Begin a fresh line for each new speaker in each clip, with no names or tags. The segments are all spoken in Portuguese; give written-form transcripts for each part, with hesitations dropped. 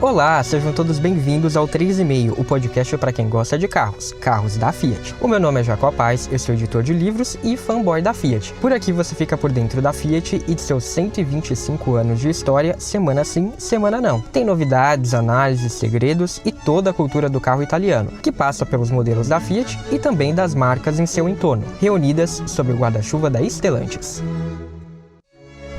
Olá, sejam todos bem-vindos ao 3,5, o podcast para quem gosta de carros da Fiat. O meu nome é Jacob Paz, eu sou editor de livros e fanboy da Fiat. Por aqui você fica por dentro da Fiat e de seus 125 anos de história, semana sim, semana não. Tem novidades, análises, segredos e toda a cultura do carro italiano, que passa pelos modelos da Fiat e também das marcas em seu entorno, reunidas sob o guarda-chuva da Stellantis.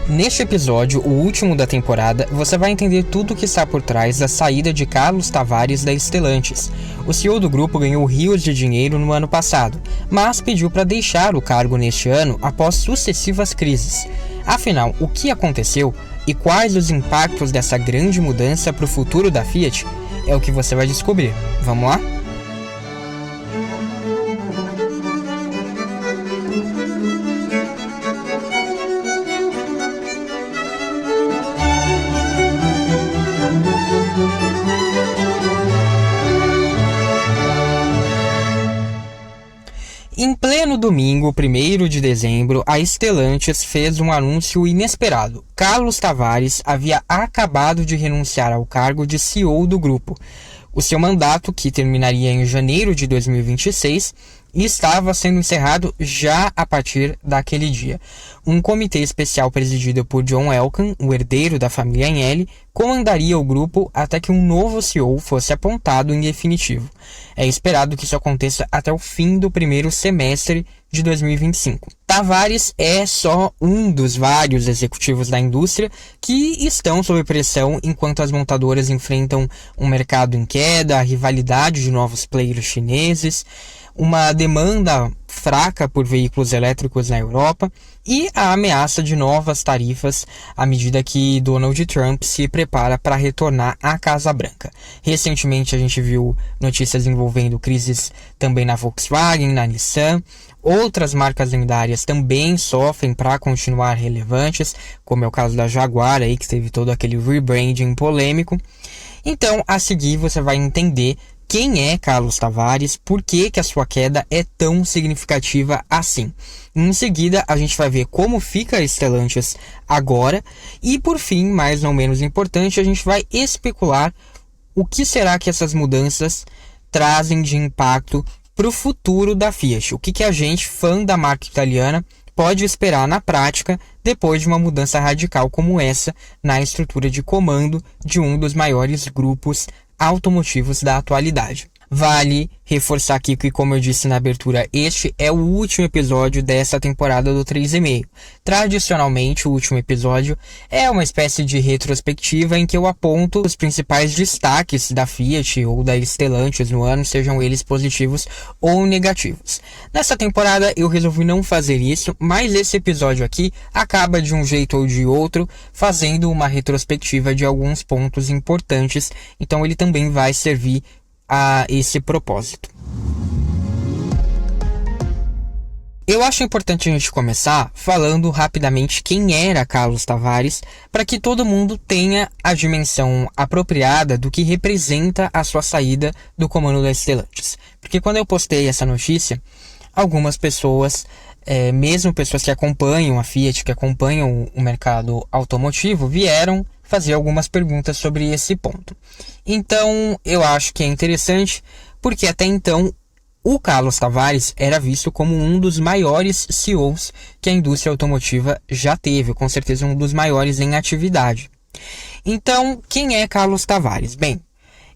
Neste episódio, o último da temporada, você vai entender tudo o que está por trás da saída de Carlos Tavares da Stellantis. O CEO do grupo ganhou rios de dinheiro no ano passado, mas pediu para deixar o cargo neste ano após sucessivas crises. Afinal, o que aconteceu e quais os impactos dessa grande mudança para o futuro da Fiat é o que você vai descobrir. Vamos lá? Em pleno domingo, 1º de dezembro, a Stellantis fez um anúncio inesperado. Carlos Tavares havia acabado de renunciar ao cargo de CEO do grupo. O seu mandato, que terminaria em janeiro de 2026, estava sendo encerrado já a partir daquele dia. Um comitê especial presidido por John Elkann, o herdeiro da família Agnelli, comandaria o grupo até que um novo CEO fosse apontado em definitivo. É esperado que isso aconteça até o fim do primeiro semestre de 2025. Tavares é só um dos vários executivos da indústria que estão sob pressão enquanto as montadoras enfrentam um mercado em queda, a rivalidade de novos players chineses, uma demanda fraca por veículos elétricos na Europa e a ameaça de novas tarifas à medida que Donald Trump se prepara para retornar à Casa Branca. Recentemente a gente viu notícias envolvendo crises também na Volkswagen, na Nissan. Outras marcas lendárias também sofrem para continuar relevantes, como é o caso da Jaguar, aí, que teve todo aquele rebranding polêmico. Então, a seguir você vai entender quem é Carlos Tavares, por que a sua queda é tão significativa assim. Em seguida, a gente vai ver como fica a Stellantis agora e, por fim, mais não menos importante, a gente vai especular o que será que essas mudanças trazem de impacto para o futuro da Fiat. O que a gente, fã da marca italiana, pode esperar na prática depois de uma mudança radical como essa na estrutura de comando de um dos maiores grupos automotivos da atualidade. Vale reforçar aqui que, como eu disse na abertura, este é o último episódio dessa temporada do 3,5. Tradicionalmente, o último episódio é uma espécie de retrospectiva em que eu aponto os principais destaques da Fiat ou da Stellantis no ano, sejam eles positivos ou negativos. Nessa temporada eu resolvi não fazer isso, mas esse episódio aqui acaba de um jeito ou de outro fazendo uma retrospectiva de alguns pontos importantes, então ele também vai servir a esse propósito. Eu acho importante a gente começar falando rapidamente quem era Carlos Tavares, para que todo mundo tenha a dimensão apropriada do que representa a sua saída do comando da Stellantis. Porque quando eu postei essa notícia, algumas pessoas, mesmo pessoas que acompanham a Fiat, que acompanham o mercado automotivo, vieram fazer algumas perguntas sobre esse ponto. Então, eu acho que é interessante, porque até então o Carlos Tavares era visto como um dos maiores CEOs que a indústria automotiva já teve, com certeza um dos maiores em atividade. Então, quem é Carlos Tavares? Bem,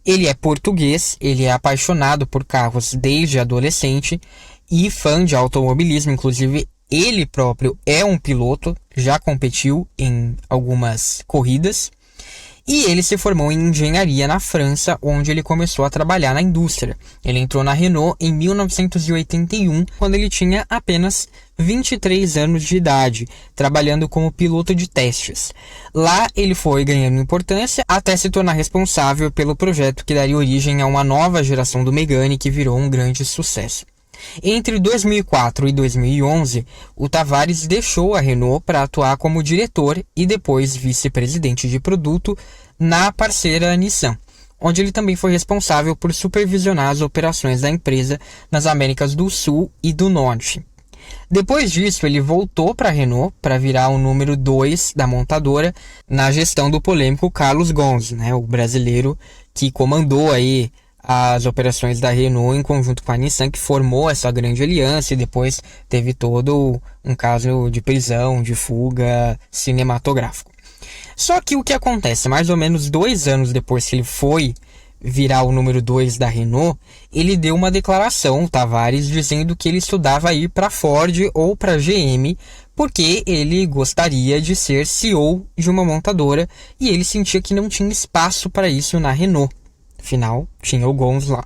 ele é português, ele é apaixonado por carros desde adolescente e fã de automobilismo, inclusive ele próprio é um piloto, já competiu em algumas corridas. E ele se formou em engenharia na França, onde ele começou a trabalhar na indústria. Ele entrou na Renault em 1981, quando ele tinha apenas 23 anos de idade, trabalhando como piloto de testes. Lá ele foi ganhando importância até se tornar responsável pelo projeto que daria origem a uma nova geração do Megane, que virou um grande sucesso. Entre 2004 e 2011, o Tavares deixou a Renault para atuar como diretor e depois vice-presidente de produto na parceira Nissan, onde ele também foi responsável por supervisionar as operações da empresa nas Américas do Sul e do Norte. Depois disso, ele voltou para a Renault para virar o número 2 da montadora na gestão do polêmico Carlos Ghosn, né, o brasileiro que comandou aí as operações da Renault em conjunto com a Nissan, que formou essa grande aliança e depois teve todo um caso de prisão, de fuga cinematográfico. Só que o que acontece, mais ou menos 2 anos depois que ele foi virar o número 2 da Renault, ele deu uma declaração, Tavares, dizendo que ele estudava ir para Ford ou para GM, porque ele gostaria de ser CEO de uma montadora e ele sentia que não tinha espaço para isso na Renault. Afinal, tinha o Ghosn lá.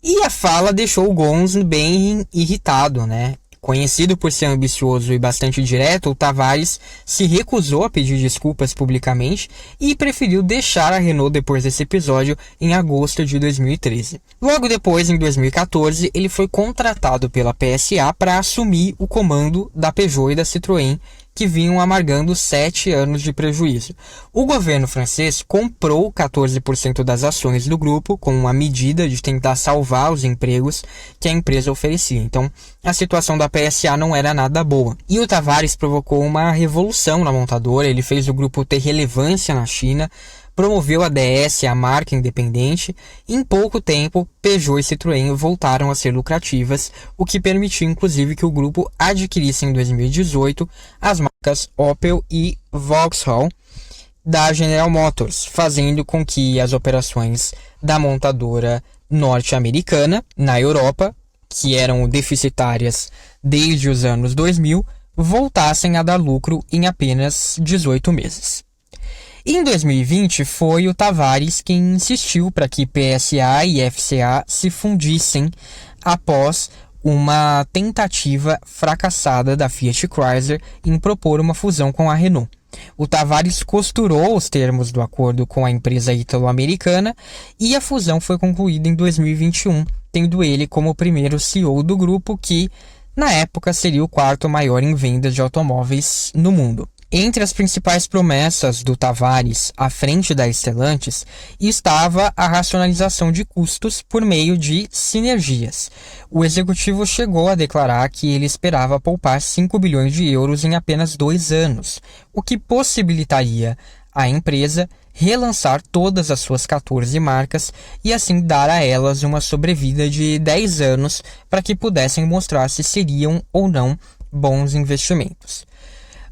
E a fala deixou o Ghosn bem irritado, né? Conhecido por ser ambicioso e bastante direto, o Tavares se recusou a pedir desculpas publicamente e preferiu deixar a Renault depois desse episódio em agosto de 2013. Logo depois, em 2014, ele foi contratado pela PSA para assumir o comando da Peugeot e da Citroën, que vinham amargando 7 anos de prejuízo. O governo francês comprou 14% das ações do grupo com uma medida de tentar salvar os empregos que a empresa oferecia. Então, a situação da PSA não era nada boa. E o Tavares provocou uma revolução na montadora, ele fez o grupo ter relevância na China, promoveu a DS, a marca independente, e em pouco tempo, Peugeot e Citroën voltaram a ser lucrativas, o que permitiu inclusive que o grupo adquirisse em 2018 as marcas Opel e Vauxhall da General Motors, fazendo com que as operações da montadora norte-americana na Europa, que eram deficitárias desde os anos 2000, voltassem a dar lucro em apenas 18 meses. Em 2020, foi o Tavares quem insistiu para que PSA e FCA se fundissem após uma tentativa fracassada da Fiat Chrysler em propor uma fusão com a Renault. O Tavares costurou os termos do acordo com a empresa ítalo-americana e a fusão foi concluída em 2021, tendo ele como o primeiro CEO do grupo que, na época, seria o quarto maior em vendas de automóveis no mundo. Entre as principais promessas do Tavares à frente da Stellantis estava a racionalização de custos por meio de sinergias. O executivo chegou a declarar que ele esperava poupar 5 bilhões de euros em apenas 2 anos, o que possibilitaria à empresa relançar todas as suas 14 marcas e assim dar a elas uma sobrevida de 10 anos para que pudessem mostrar se seriam ou não bons investimentos.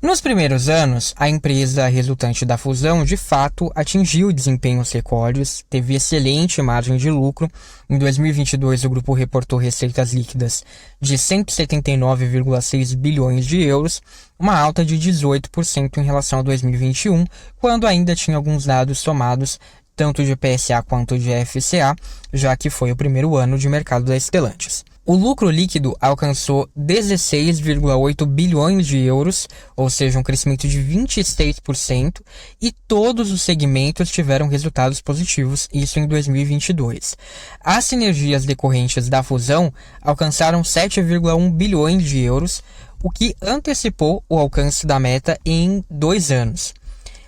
Nos primeiros anos, a empresa resultante da fusão de fato atingiu desempenhos recordes, teve excelente margem de lucro. Em 2022, o grupo reportou receitas líquidas de 179,6 bilhões de euros, uma alta de 18% em relação a 2021, quando ainda tinha alguns dados somados tanto de PSA quanto de FCA, já que foi o primeiro ano de mercado da Stellantis. O lucro líquido alcançou 16,8 bilhões de euros, ou seja, um crescimento de 26%, e todos os segmentos tiveram resultados positivos, isso em 2022. As sinergias decorrentes da fusão alcançaram 7,1 bilhões de euros, o que antecipou o alcance da meta em 2 anos.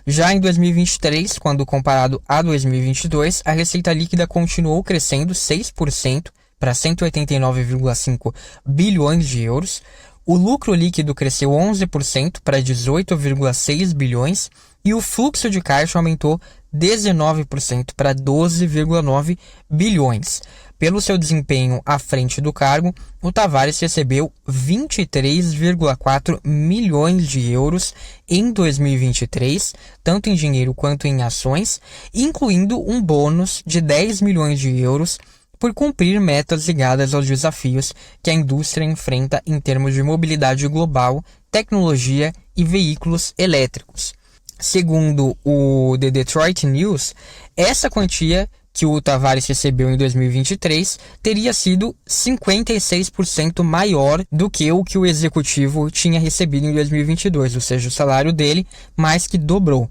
Já em 2023, quando comparado a 2022, a receita líquida continuou crescendo 6%, para 189,5 bilhões de euros. O lucro líquido cresceu 11% para 18,6 bilhões e o fluxo de caixa aumentou 19% para 12,9 bilhões. Pelo seu desempenho à frente do cargo, o Tavares recebeu 23,4 milhões de euros em 2023, tanto em dinheiro quanto em ações, incluindo um bônus de 10 milhões de euros por cumprir metas ligadas aos desafios que a indústria enfrenta em termos de mobilidade global, tecnologia e veículos elétricos. Segundo o The Detroit News, essa quantia que o Tavares recebeu em 2023 teria sido 56% maior do que o executivo tinha recebido em 2022, ou seja, o salário dele mais que dobrou.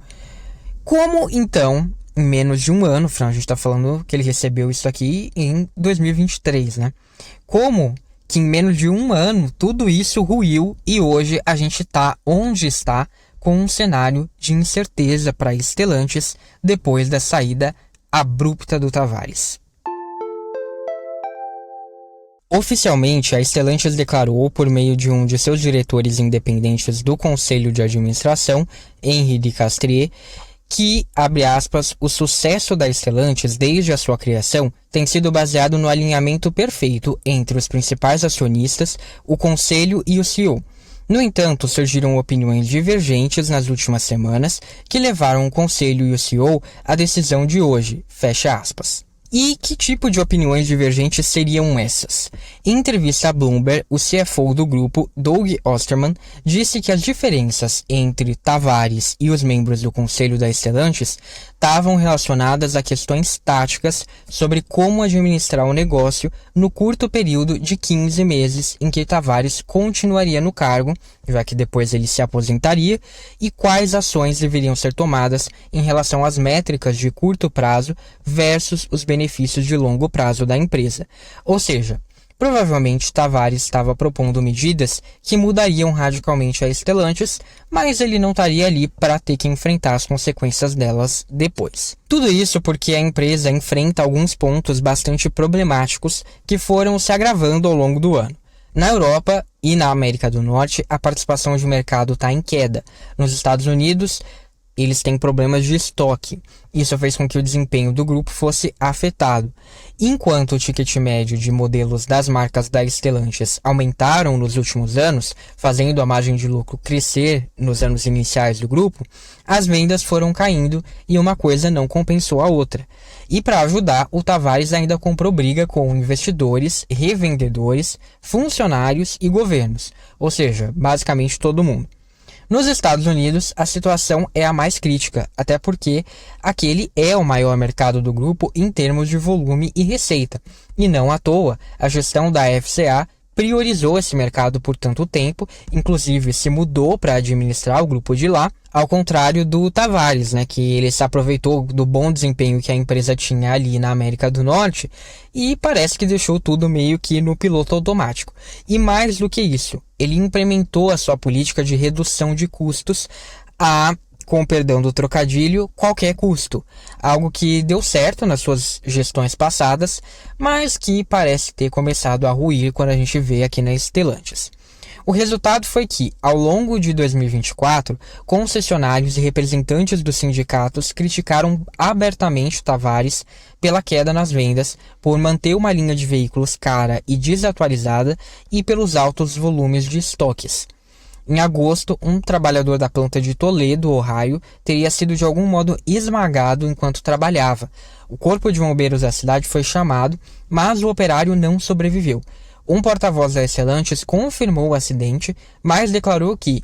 Como então, em menos de um ano, a gente está falando que ele recebeu isso aqui em 2023, né? Como que em menos de um ano tudo isso ruiu e hoje a gente está onde está com um cenário de incerteza para a Stellantis depois da saída abrupta do Tavares. Oficialmente, a Stellantis declarou, por meio de um de seus diretores independentes do Conselho de Administração, Henri de Castries, que, abre aspas, o sucesso da Stellantis desde a sua criação tem sido baseado no alinhamento perfeito entre os principais acionistas, o Conselho e o CEO. No entanto, surgiram opiniões divergentes nas últimas semanas que levaram o Conselho e o CEO à decisão de hoje, fecha aspas. E que tipo de opiniões divergentes seriam essas? Em entrevista a Bloomberg, o CFO do grupo, Doug Osterman, disse que as diferenças entre Tavares e os membros do conselho da Stellantis estavam relacionadas a questões táticas sobre como administrar o negócio no curto período de 15 meses em que Tavares continuaria no cargo, já que depois ele se aposentaria, e quais ações deveriam ser tomadas em relação às métricas de curto prazo versus os benefícios de longo prazo da empresa. Ou seja, provavelmente Tavares estava propondo medidas que mudariam radicalmente a Stellantis, mas ele não estaria ali para ter que enfrentar as consequências delas depois. Tudo isso porque a empresa enfrenta alguns pontos bastante problemáticos que foram se agravando ao longo do ano. Na Europa e na América do Norte, a participação de mercado está em queda. Nos Estados Unidos, eles têm problemas de estoque. Isso fez com que o desempenho do grupo fosse afetado. Enquanto o ticket médio de modelos das marcas da Stellantis aumentaram nos últimos anos, fazendo a margem de lucro crescer nos anos iniciais do grupo, as vendas foram caindo e uma coisa não compensou a outra. E para ajudar, o Tavares ainda comprou briga com investidores, revendedores, funcionários e governos, ou seja, basicamente todo mundo. Nos Estados Unidos, a situação é a mais crítica, até porque aquele é o maior mercado do grupo em termos de volume e receita. E não à toa, a gestão da FCA priorizou esse mercado por tanto tempo, inclusive se mudou para administrar o grupo de lá, ao contrário do Tavares, que ele se aproveitou do bom desempenho que a empresa tinha ali na América do Norte e parece que deixou tudo meio que no piloto automático. E mais do que isso, ele implementou a sua política de redução de custos com perdão do trocadilho, qualquer custo. Algo que deu certo nas suas gestões passadas, mas que parece ter começado a ruir quando a gente vê aqui na Stellantis. O resultado foi que, ao longo de 2024, concessionários e representantes dos sindicatos criticaram abertamente Tavares pela queda nas vendas, por manter uma linha de veículos cara e desatualizada e pelos altos volumes de estoques. Em agosto, um trabalhador da planta de Toledo, Ohio, teria sido de algum modo esmagado enquanto trabalhava. O corpo de bombeiros da cidade foi chamado, mas o operário não sobreviveu. Um porta-voz da Stellantis confirmou o acidente, mas declarou que,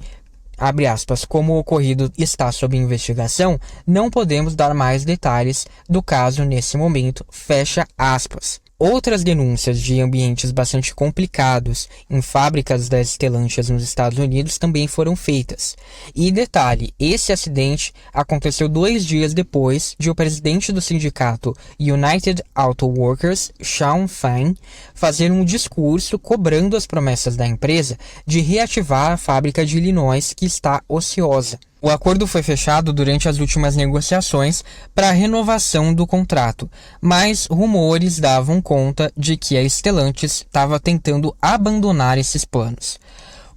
abre aspas, como o ocorrido está sob investigação, não podemos dar mais detalhes do caso nesse momento, fecha aspas. Outras denúncias de ambientes bastante complicados em fábricas das Stellantis nos Estados Unidos também foram feitas. E detalhe, esse acidente aconteceu 2 dias depois de o presidente do sindicato United Auto Workers, Shawn Fain, fazer um discurso cobrando as promessas da empresa de reativar a fábrica de Illinois que está ociosa. O acordo foi fechado durante as últimas negociações para a renovação do contrato, mas rumores davam conta de que a Stellantis estava tentando abandonar esses planos.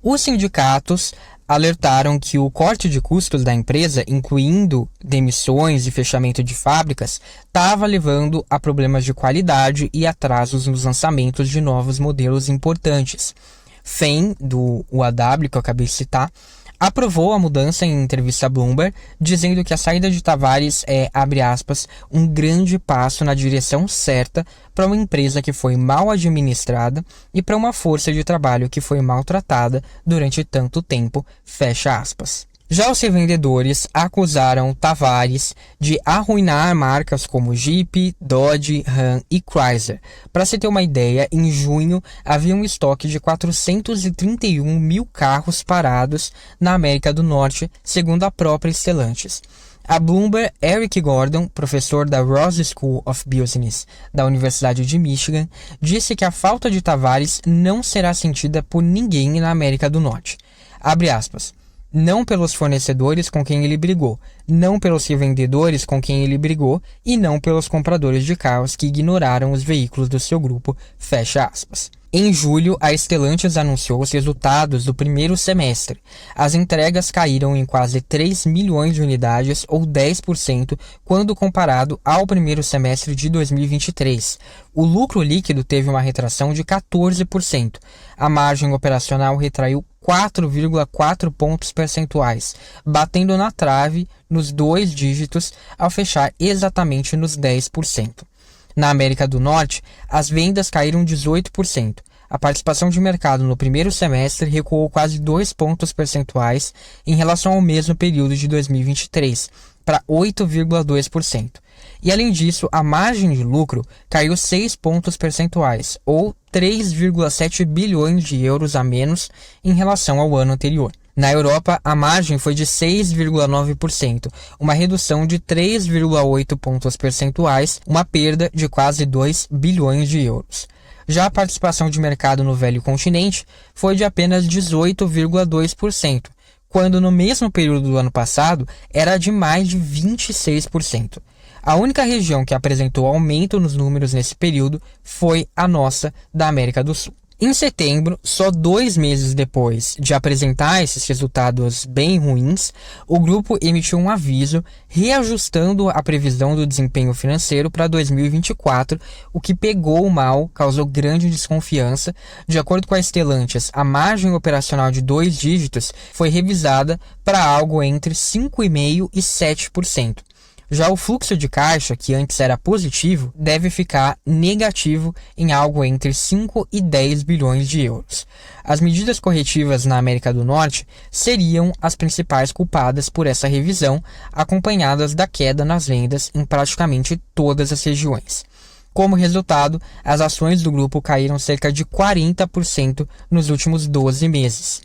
Os sindicatos alertaram que o corte de custos da empresa, incluindo demissões e fechamento de fábricas, estava levando a problemas de qualidade e atrasos nos lançamentos de novos modelos importantes. Fain, do UAW, que eu acabei de citar, aprovou a mudança em entrevista a Bloomberg, dizendo que a saída de Tavares é, abre aspas, um grande passo na direção certa para uma empresa que foi mal administrada e para uma força de trabalho que foi maltratada durante tanto tempo, fecha aspas. Já os revendedores acusaram Tavares de arruinar marcas como Jeep, Dodge, Ram e Chrysler. Para se ter uma ideia, em junho havia um estoque de 431 mil carros parados na América do Norte, segundo a própria Stellantis. A Bloomberg, Eric Gordon, professor da Ross School of Business da Universidade de Michigan, disse que a falta de Tavares não será sentida por ninguém na América do Norte. Abre aspas. Não pelos fornecedores com quem ele brigou, não pelos revendedores com quem ele brigou e não pelos compradores de carros que ignoraram os veículos do seu grupo, fecha aspas. Em julho, a Stellantis anunciou os resultados do primeiro semestre. As entregas caíram em quase 3 milhões de unidades, ou 10%, quando comparado ao primeiro semestre de 2023. O lucro líquido teve uma retração de 14%. A margem operacional retraiu 4,4 pontos percentuais, batendo na trave nos 2 dígitos ao fechar exatamente nos 10%. Na América do Norte, as vendas caíram 18%. A participação de mercado no primeiro semestre recuou quase 2 pontos percentuais em relação ao mesmo período de 2023, para 8,2%. E além disso, a margem de lucro caiu 6 pontos percentuais, ou 3,7 bilhões de euros a menos em relação ao ano anterior. Na Europa, a margem foi de 6,9%, uma redução de 3,8 pontos percentuais, uma perda de quase 2 bilhões de euros. Já a participação de mercado no velho continente foi de apenas 18,2%, quando no mesmo período do ano passado era de mais de 26%. A única região que apresentou aumento nos números nesse período foi a nossa, da América do Sul. Em setembro, só 2 meses depois de apresentar esses resultados bem ruins, o grupo emitiu um aviso reajustando a previsão do desempenho financeiro para 2024, o que pegou mal, causou grande desconfiança. De acordo com a Stellantis, a margem operacional de 2 dígitos foi revisada para algo entre 5,5% e 7%. Já o fluxo de caixa, que antes era positivo, deve ficar negativo em algo entre 5 e 10 bilhões de euros. As medidas corretivas na América do Norte seriam as principais culpadas por essa revisão, acompanhadas da queda nas vendas em praticamente todas as regiões. Como resultado, as ações do grupo caíram cerca de 40% nos últimos 12 meses.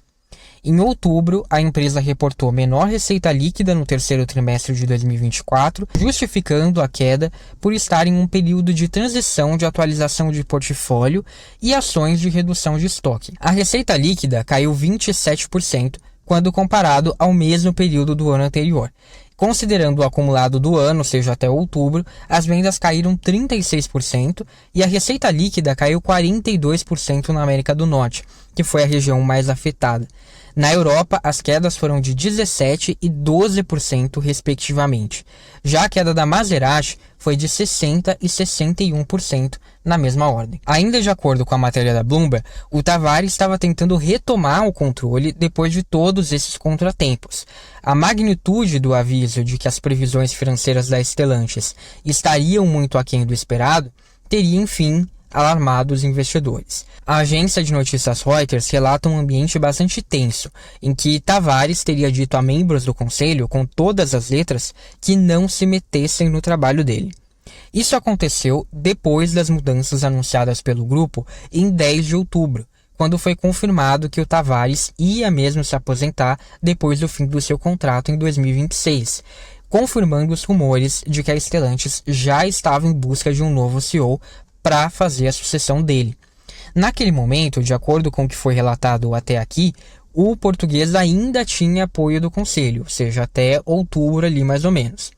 Em outubro, a empresa reportou menor receita líquida no terceiro trimestre de 2024, justificando a queda por estar em um período de transição de atualização de portfólio e ações de redução de estoque. A receita líquida caiu 27% quando comparado ao mesmo período do ano anterior. Considerando o acumulado do ano, ou seja, até outubro, as vendas caíram 36% e a receita líquida caiu 42% na América do Norte, que foi a região mais afetada. Na Europa, as quedas foram de 17% e 12%, respectivamente. Já a queda da Maserati foi de 60% e 61% na mesma ordem. Ainda de acordo com a matéria da Bloomberg, o Tavares estava tentando retomar o controle depois de todos esses contratempos. A magnitude do aviso de que as previsões financeiras da Stellantis estariam muito aquém do esperado teria, enfim, alarmado os investidores. A agência de notícias Reuters relata um ambiente bastante tenso, em que Tavares teria dito a membros do conselho, com todas as letras, que não se metessem no trabalho dele. Isso aconteceu depois das mudanças anunciadas pelo grupo em 10 de outubro, quando foi confirmado que o Tavares ia mesmo se aposentar depois do fim do seu contrato em 2026, confirmando os rumores de que a Stellantis já estava em busca de um novo CEO para fazer a sucessão dele. Naquele momento, de acordo com o que foi relatado até aqui, o português ainda tinha apoio do conselho, ou seja, até outubro ali mais ou menos.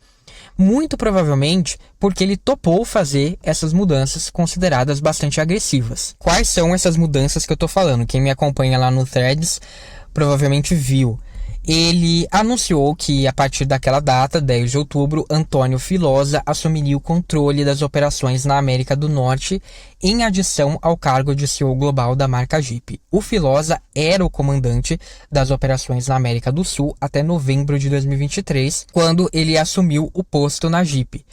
Muito provavelmente porque ele topou fazer essas mudanças consideradas bastante agressivas. Quais são essas mudanças que eu estou falando? Quem me acompanha lá no Threads provavelmente viu. Ele anunciou que, a partir daquela data, 10 de outubro, Antônio Filosa assumiria o controle das operações na América do Norte, em adição ao cargo de CEO global da marca Jeep. O Filosa era o comandante das operações na América do Sul até novembro de 2023, quando ele assumiu o posto na Jeep.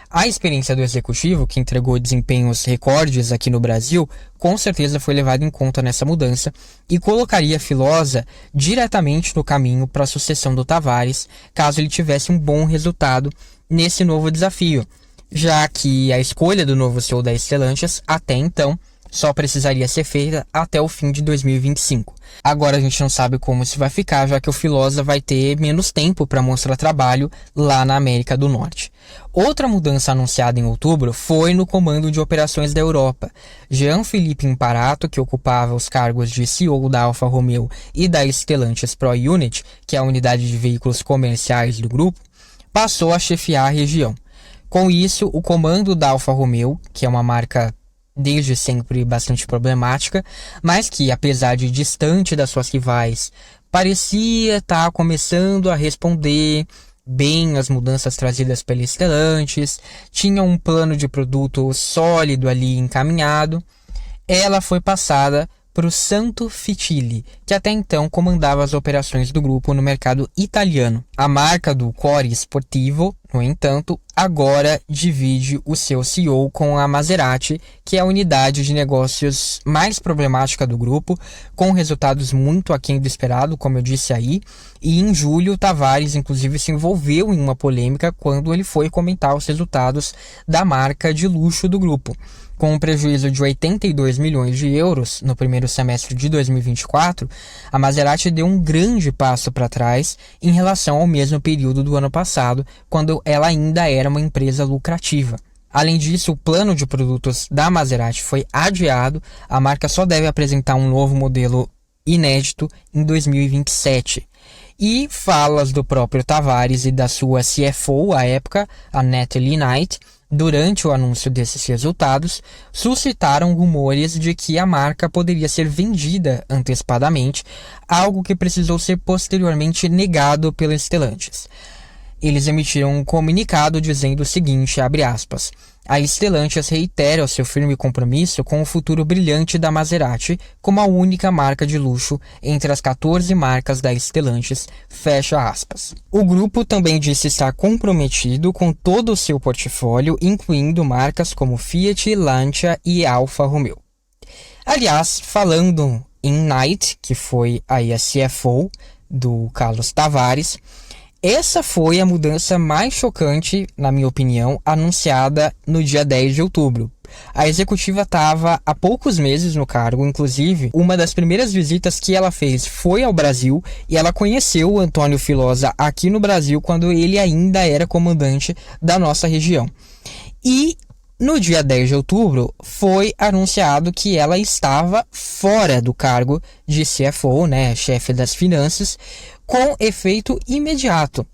A experiência do executivo, que entregou desempenhos recordes aqui no Brasil, com certeza foi levada em conta nessa mudança e colocaria Filosa diretamente no caminho para a sucessão do Tavares, caso ele tivesse um bom resultado nesse novo desafio, já que a escolha do novo CEO da Stellantis, até então, só precisaria ser feita até o fim de 2025. Agora a gente não sabe como isso vai ficar, já que o Filosa vai ter menos tempo para mostrar trabalho lá na América do Norte. Outra mudança anunciada em outubro foi no comando de operações da Europa. Jean-Philippe Imparato, que ocupava os cargos de CEO da Alfa Romeo e da Stellantis Pro Unit, que é a unidade de veículos comerciais do grupo, passou a chefiar a região. Com isso, o comando da Alfa Romeo, que é uma marca desde sempre bastante problemática, mas que, apesar de distante das suas rivais, parecia estar começando a responder bem às mudanças trazidas pela Stellantis, tinha um plano de produto sólido ali encaminhado. Ela foi passada para o Santo Fitilli, que até então comandava as operações do grupo no mercado italiano. A marca do Core Sportivo, no entanto, agora divide o seu CEO com a Maserati, que é a unidade de negócios mais problemática do grupo, com resultados muito aquém do esperado, como eu disse aí. E em julho, Tavares, inclusive, se envolveu em uma polêmica quando ele foi comentar os resultados da marca de luxo do grupo. Com um prejuízo de 82 milhões de euros no primeiro semestre de 2024, a Maserati deu um grande passo para trás em relação ao mesmo período do ano passado, quando ela ainda era uma empresa lucrativa. Além disso, o plano de produtos da Maserati foi adiado, a marca só deve apresentar um novo modelo inédito em 2027. E falas do próprio Tavares e da sua CFO à época, a Natalie Knight, durante o anúncio desses resultados, suscitaram rumores de que a marca poderia ser vendida antecipadamente, algo que precisou ser posteriormente negado pela Stellantis. Eles emitiram um comunicado dizendo o seguinte, abre aspas, a Stellantis reitera o seu firme compromisso com o futuro brilhante da Maserati como a única marca de luxo entre as 14 marcas da Stellantis, fecha aspas. O grupo também disse estar comprometido com todo o seu portfólio, incluindo marcas como Fiat, Lancia e Alfa Romeo. Aliás, falando em Knight, que foi aí a CFO do Carlos Tavares, essa foi a mudança mais chocante, na minha opinião, anunciada no dia 10 de outubro. A executiva estava há poucos meses no cargo, inclusive, uma das primeiras visitas que ela fez foi ao Brasil e ela conheceu o Antônio Filosa aqui no Brasil quando ele ainda era comandante da nossa região. E no dia 10 de outubro foi anunciado que ela estava fora do cargo de CFO, chefe das finanças, com efeito imediato.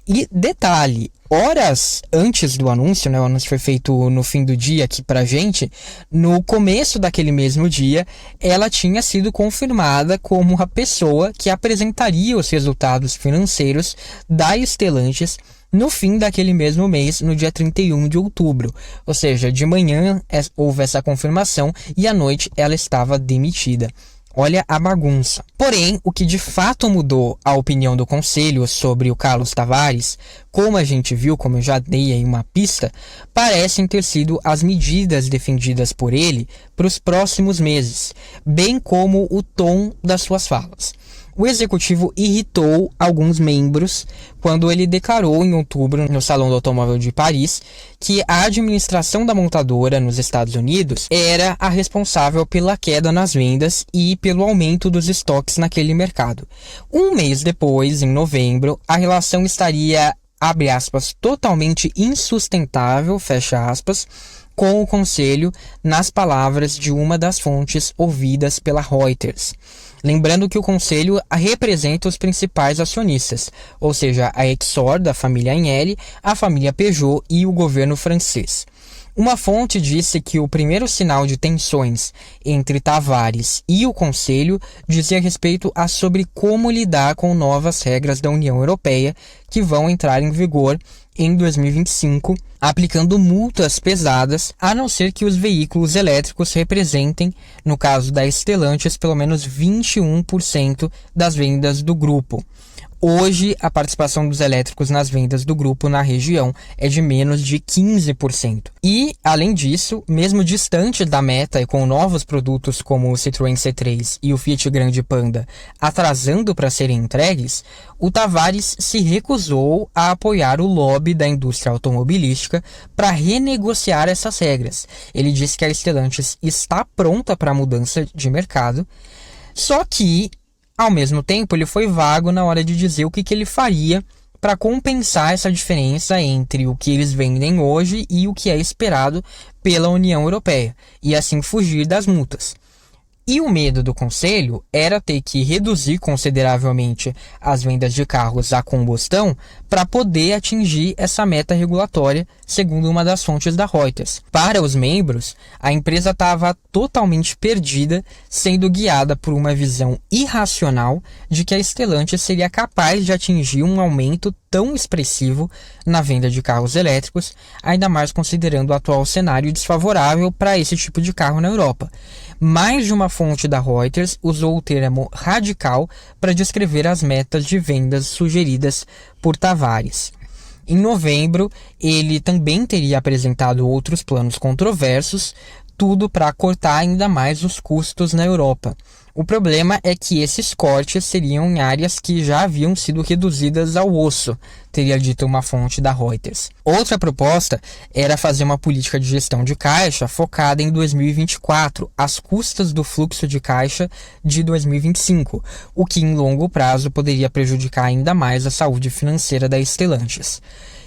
E detalhe, horas antes do anúncio, o anúncio foi feito no fim do dia aqui pra gente, no começo daquele mesmo dia, ela tinha sido confirmada como a pessoa que apresentaria os resultados financeiros da Stellantis no fim daquele mesmo mês, no dia 31 de outubro. Ou seja, de manhã houve essa confirmação e à noite ela estava demitida. Olha a bagunça. Porém, o que de fato mudou a opinião do conselho sobre o Carlos Tavares, como a gente viu, como eu já dei aí uma pista, parecem ter sido as medidas defendidas por ele para os próximos meses, bem como o tom das suas falas. O executivo irritou alguns membros quando ele declarou em outubro no Salão do Automóvel de Paris que a administração da montadora nos Estados Unidos era a responsável pela queda nas vendas e pelo aumento dos estoques naquele mercado. Um mês depois, em novembro, a relação estaria, abre aspas, totalmente insustentável, fecha aspas, com o conselho, nas palavras de uma das fontes ouvidas pela Reuters. Lembrando que o conselho representa os principais acionistas, ou seja, a Exor da família Agnelli, a família Peugeot e o governo francês. Uma fonte disse que o primeiro sinal de tensões entre Tavares e o Conselho dizia respeito a sobre como lidar com novas regras da União Europeia que vão entrar em vigor em 2025, aplicando multas pesadas, a não ser que os veículos elétricos representem, no caso da Stellantis, pelo menos 21% das vendas do grupo. Hoje, a participação dos elétricos nas vendas do grupo na região é de menos de 15%. E, além disso, mesmo distante da meta e com novos produtos como o Citroën C3 e o Fiat Grande Panda atrasando para serem entregues, o Tavares se recusou a apoiar o lobby da indústria automobilística para renegociar essas regras. Ele disse que a Stellantis está pronta para a mudança de mercado, só que ao mesmo tempo, ele foi vago na hora de dizer o que ele faria para compensar essa diferença entre o que eles vendem hoje e o que é esperado pela União Europeia, e assim fugir das multas. E o medo do conselho era ter que reduzir consideravelmente as vendas de carros a combustão para poder atingir essa meta regulatória, segundo uma das fontes da Reuters. Para os membros, a empresa estava totalmente perdida, sendo guiada por uma visão irracional de que a Stellantis seria capaz de atingir um aumento tão expressivo na venda de carros elétricos, ainda mais considerando o atual cenário desfavorável para esse tipo de carro na Europa. Mais de uma fonte da Reuters usou o termo radical para descrever as metas de vendas sugeridas por Tavares. Em novembro, ele também teria apresentado outros planos controversos, tudo para cortar ainda mais os custos na Europa. O problema é que esses cortes seriam em áreas que já haviam sido reduzidas ao osso, teria dito uma fonte da Reuters. Outra proposta era fazer uma política de gestão de caixa focada em 2024, às custas do fluxo de caixa de 2025, o que em longo prazo poderia prejudicar ainda mais a saúde financeira da Stellantis.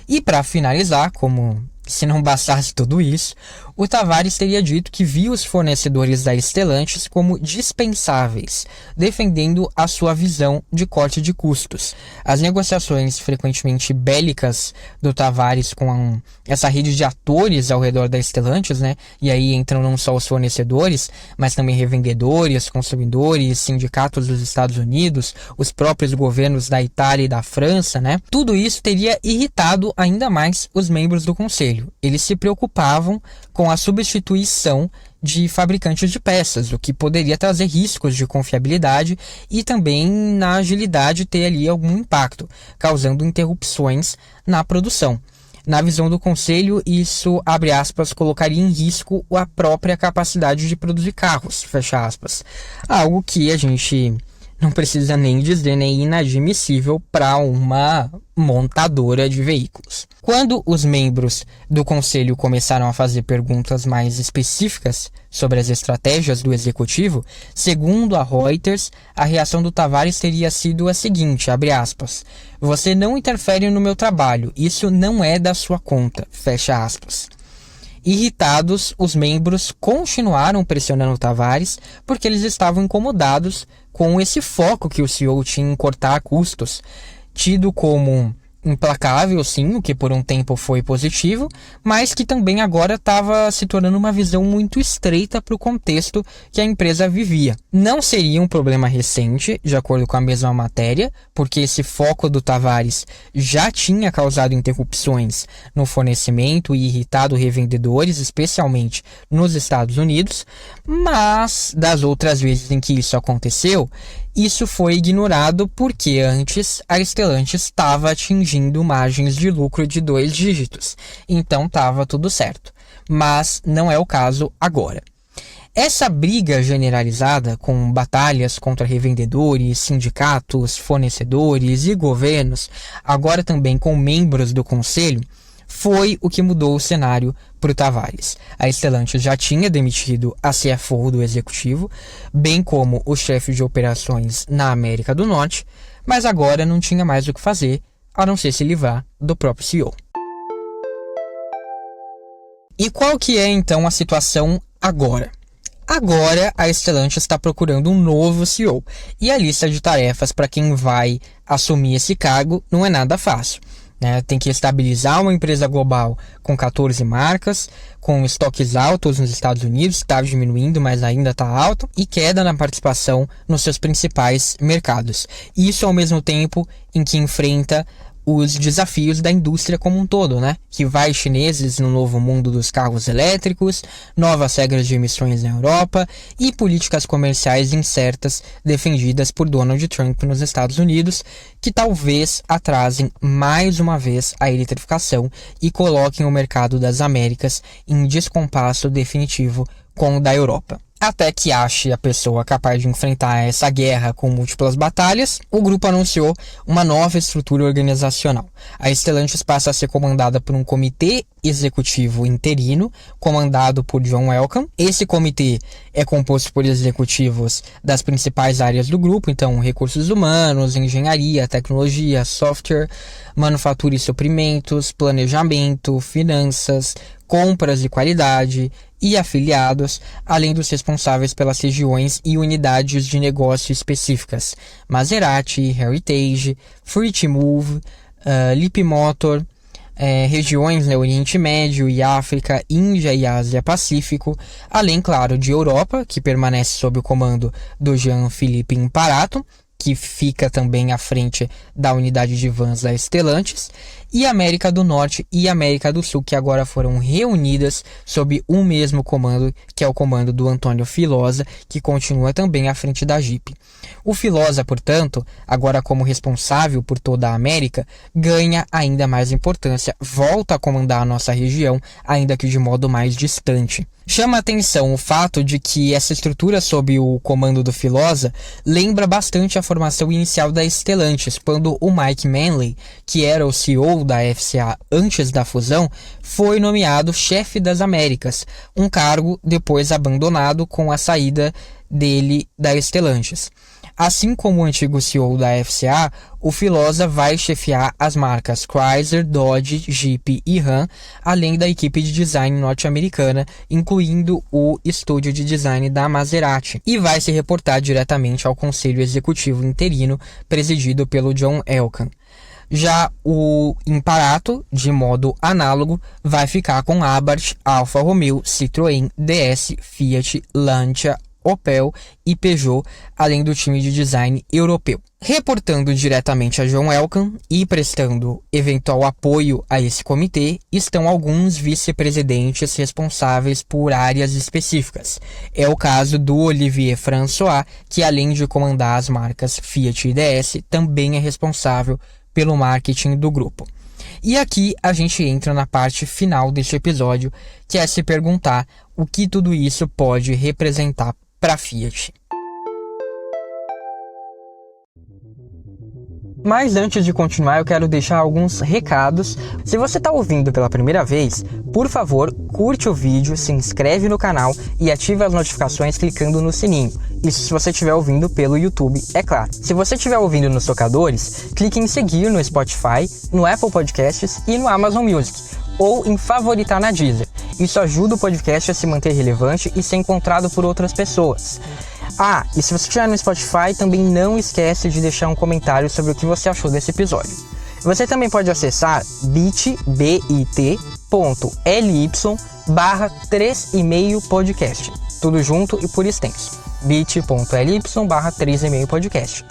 E para finalizar, como se não bastasse tudo isso, o Tavares teria dito que via os fornecedores da Stellantis como dispensáveis, defendendo a sua visão de corte de custos. As negociações frequentemente bélicas do Tavares com essa rede de atores ao redor da Stellantis, e aí entram não só os fornecedores, mas também revendedores, consumidores, sindicatos dos Estados Unidos, os próprios governos da Itália e da França, tudo isso teria irritado ainda mais os membros do conselho. Eles se preocupavam com a substituição de fabricantes de peças, o que poderia trazer riscos de confiabilidade e também na agilidade ter ali algum impacto, causando interrupções na produção. Na visão do conselho, isso, abre aspas, colocaria em risco a própria capacidade de produzir carros, fecha aspas. Algo que a gente não precisa nem dizer, inadmissível para uma montadora de veículos. Quando os membros do conselho começaram a fazer perguntas mais específicas sobre as estratégias do executivo, segundo a Reuters, a reação do Tavares teria sido a seguinte, abre aspas, você não interfere no meu trabalho, isso não é da sua conta, fecha aspas. Irritados, os membros continuaram pressionando Tavares porque eles estavam incomodados com esse foco que o CEO tinha em cortar custos, tido como implacável, sim, o que por um tempo foi positivo, mas que também agora estava se tornando uma visão muito estreita para o contexto que a empresa vivia. Não seria um problema recente, de acordo com a mesma matéria, porque esse foco do Tavares já tinha causado interrupções no fornecimento e irritado revendedores, especialmente nos Estados Unidos, mas das outras vezes em que isso aconteceu, isso foi ignorado porque antes a Stellantis estava atingindo margens de lucro de 2 dígitos, então estava tudo certo, mas não é o caso agora. Essa briga generalizada com batalhas contra revendedores, sindicatos, fornecedores e governos, agora também com membros do conselho, foi o que mudou o cenário para o Tavares. A Stellantis já tinha demitido a CFO do executivo, bem como o chefe de operações na América do Norte, mas agora não tinha mais o que fazer, a não ser se livrar do próprio CEO. E qual que é então a situação agora? Agora a Stellantis está procurando um novo CEO, e a lista de tarefas para quem vai assumir esse cargo não é nada fácil. Tem que estabilizar uma empresa global com 14 marcas, com estoques altos nos Estados Unidos, está diminuindo, mas ainda está alto, e queda na participação nos seus principais mercados. Isso ao mesmo tempo em que enfrenta os desafios da indústria como um todo, Rivais chineses no novo mundo dos carros elétricos, novas regras de emissões na Europa e políticas comerciais incertas defendidas por Donald Trump nos Estados Unidos, que talvez atrasem mais uma vez a eletrificação e coloquem o mercado das Américas em descompasso definitivo com o da Europa. Até que ache a pessoa capaz de enfrentar essa guerra com múltiplas batalhas, o grupo anunciou uma nova estrutura organizacional. A Stellantis passa a ser comandada por um comitê executivo interino, comandado por John Elkann. Esse comitê é composto por executivos das principais áreas do grupo, então recursos humanos, engenharia, tecnologia, software, manufatura e suprimentos, planejamento, finanças, compras e qualidade, e afiliados, além dos responsáveis pelas regiões e unidades de negócio específicas, Maserati, Heritage, Free2Move, Leapmotor, regiões no Oriente Médio e África, Índia e Ásia-Pacífico, além, claro, de Europa, que permanece sob o comando do Jean-Philippe Imparato, que fica também à frente da unidade de vans da Stellantis, e América do Norte e América do Sul, que agora foram reunidas sob um mesmo comando, que é o comando do Antônio Filosa, que continua também à frente da Jeep. O Filosa, portanto, agora como responsável por toda a América, ganha ainda mais importância, volta a comandar a nossa região, ainda que de modo mais distante. Chama a atenção o fato de que essa estrutura sob o comando do Filosa lembra bastante a formação inicial da Stellantis, quando o Mike Manley, que era o CEO da FCA antes da fusão, foi nomeado chefe das Américas, um cargo depois abandonado com a saída dele da Stellantis. Assim como o antigo CEO da FCA, o Filosa vai chefiar as marcas Chrysler, Dodge, Jeep e Ram, além da equipe de design norte-americana, incluindo o estúdio de design da Maserati, e vai se reportar diretamente ao Conselho Executivo Interino, presidido pelo John Elkann. Já o Imparato, de modo análogo, vai ficar com Abarth, Alfa Romeo, Citroën, DS, Fiat, Lancia, Opel e Peugeot, além do time de design europeu. Reportando diretamente a John Elkann e prestando eventual apoio a esse comitê estão alguns vice-presidentes responsáveis por áreas específicas. É o caso do Olivier François, que além de comandar as marcas Fiat e DS, também é responsável pelo marketing do grupo. E aqui a gente entra na parte final deste episódio, que é se perguntar o que tudo isso pode representar para a Fiat. Mas antes de continuar, eu quero deixar alguns recados. Se você está ouvindo pela primeira vez, por favor, curte o vídeo, se inscreve no canal e ative as notificações clicando no sininho. Isso se você estiver ouvindo pelo YouTube, é claro. Se você estiver ouvindo nos tocadores, clique em seguir no Spotify, no Apple Podcasts e no Amazon Music, ou em favoritar na Deezer. Isso ajuda o podcast a se manter relevante e ser encontrado por outras pessoas. E se você estiver no Spotify, também não esquece de deixar um comentário sobre o que você achou desse episódio. Você também pode acessar bit.ly/3,5podcast, tudo junto e por extenso, bit.ly/3,5podcast.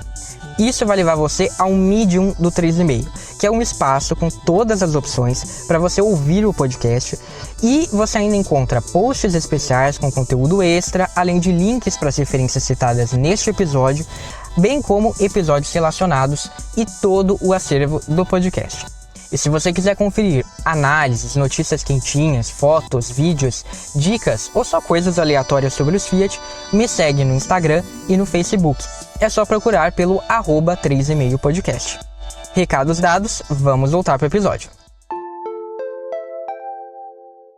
Isso vai levar você ao Medium do 3,5, que é um espaço com todas as opções para você ouvir o podcast, e você ainda encontra posts especiais com conteúdo extra, além de links para as referências citadas neste episódio, bem como episódios relacionados e todo o acervo do podcast. E se você quiser conferir análises, notícias quentinhas, fotos, vídeos, dicas ou só coisas aleatórias sobre os Fiat, me segue no Instagram e no Facebook. É só procurar pelo @3,5podcast. Recados dados, vamos voltar para o episódio.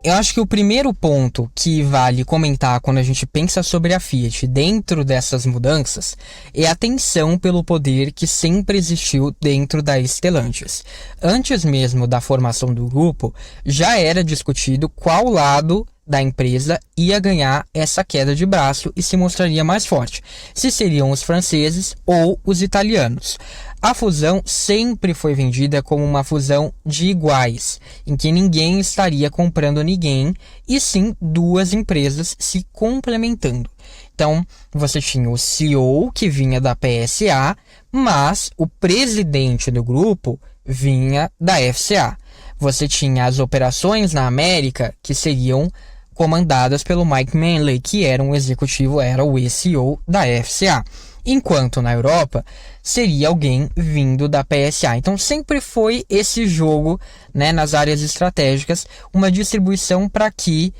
Eu acho que o primeiro ponto que vale comentar quando a gente pensa sobre a Fiat dentro dessas mudanças é a tensão pelo poder que sempre existiu dentro da Stellantis. Antes mesmo da formação do grupo, já era discutido qual lado da empresa ia ganhar essa queda de braço e se mostraria mais forte, se seriam os franceses ou os italianos. A fusão sempre foi vendida como uma fusão de iguais, em que ninguém estaria comprando ninguém, e sim duas empresas se complementando. Então, você tinha o CEO, que vinha da PSA, mas o presidente do grupo vinha da FCA. Você tinha as operações na América, que seriam comandadas pelo Mike Manley, que era um executivo, era o ex-CEO da FCA. Enquanto na Europa, seria alguém vindo da PSA. Então sempre foi esse jogo, né, nas áreas estratégicas, uma distribuição para que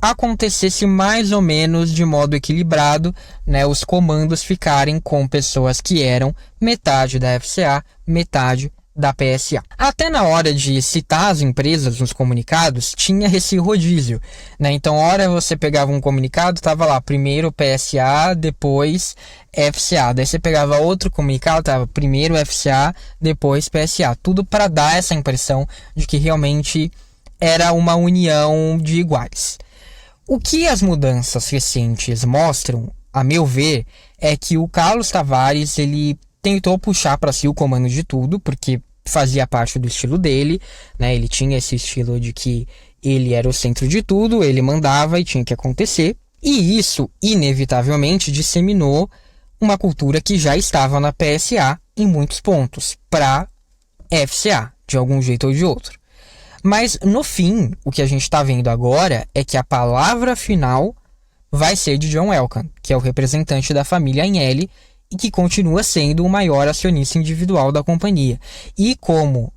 acontecesse mais ou menos de modo equilibrado, né, os comandos ficarem com pessoas que eram metade da FCA, metade da PSA. Até na hora de citar as empresas nos comunicados, tinha esse rodízio, né? Então, hora você pegava um comunicado, tava lá, primeiro PSA, depois FCA. Daí você pegava outro comunicado, tava primeiro FCA, depois PSA. Tudo para dar essa impressão de que realmente era uma união de iguais. O que as mudanças recentes mostram, a meu ver, é que o Carlos Tavares ele tentou puxar para si o comando de tudo, porque fazia parte do estilo dele, né? Ele tinha esse estilo de que ele era o centro de tudo, ele mandava e tinha que acontecer. E isso, inevitavelmente, disseminou uma cultura que já estava na PSA em muitos pontos, para FCA, de algum jeito ou de outro. Mas, no fim, o que a gente está vendo agora é que a palavra final vai ser de John Elkann, que é o representante da família Agnelli e que continua sendo o maior acionista individual da companhia. E, como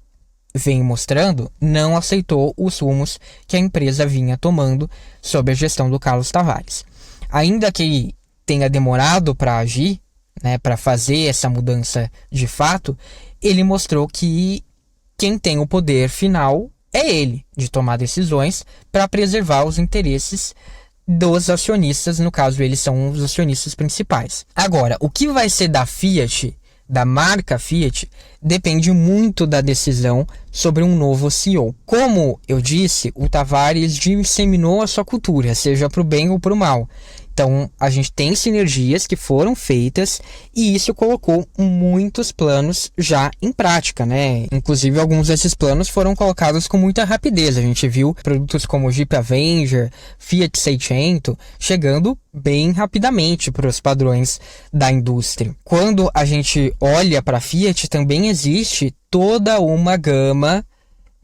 vem mostrando, não aceitou os rumos que a empresa vinha tomando sob a gestão do Carlos Tavares. Ainda que tenha demorado para agir, né, para fazer essa mudança de fato, ele mostrou que quem tem o poder final é ele, de tomar decisões para preservar os interesses dos acionistas, no caso eles são os acionistas principais. Agora, o que vai ser da Fiat, da marca Fiat, depende muito da decisão sobre um novo CEO. Como eu disse, o Tavares disseminou a sua cultura, seja para o bem ou para o mal. Então, a gente tem sinergias que foram feitas e isso colocou muitos planos já em prática, né? Inclusive, alguns desses planos foram colocados com muita rapidez. A gente viu produtos como o Jeep Avenger, Fiat 600, chegando bem rapidamente para os padrões da indústria. Quando a gente olha para a Fiat, também existe toda uma gama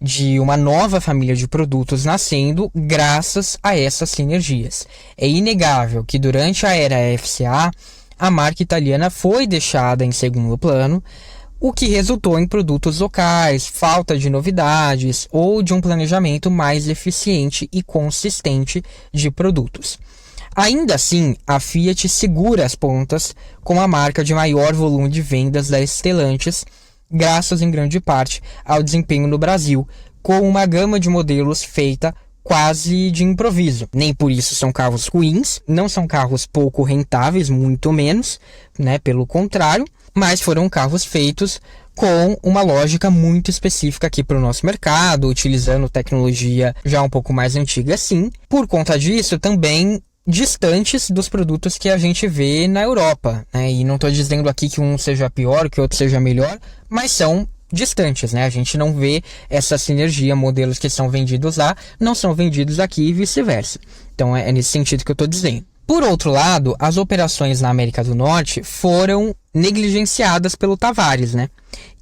de uma nova família de produtos nascendo graças a essas sinergias. É inegável que durante a era FCA, a marca italiana foi deixada em segundo plano, o que resultou em produtos locais, falta de novidades ou de um planejamento mais eficiente e consistente de produtos. Ainda assim, a Fiat segura as pontas com a marca de maior volume de vendas da Stellantis, graças em grande parte ao desempenho no Brasil, com uma gama de modelos feita quase de improviso. Nem por isso são carros ruins, não são carros pouco rentáveis, muito menos, né? Pelo contrário, mas foram carros feitos com uma lógica muito específica aqui para o nosso mercado, utilizando tecnologia já um pouco mais antiga, sim. Por conta disso, também distantes dos produtos que a gente vê na Europa, né? E não estou dizendo aqui que um seja pior, que o outro seja melhor, mas são distantes, né? A gente não vê essa sinergia, modelos que são vendidos lá não são vendidos aqui e vice-versa. Então é nesse sentido que eu estou dizendo. Por outro lado, as operações na América do Norte foram negligenciadas pelo Tavares, né?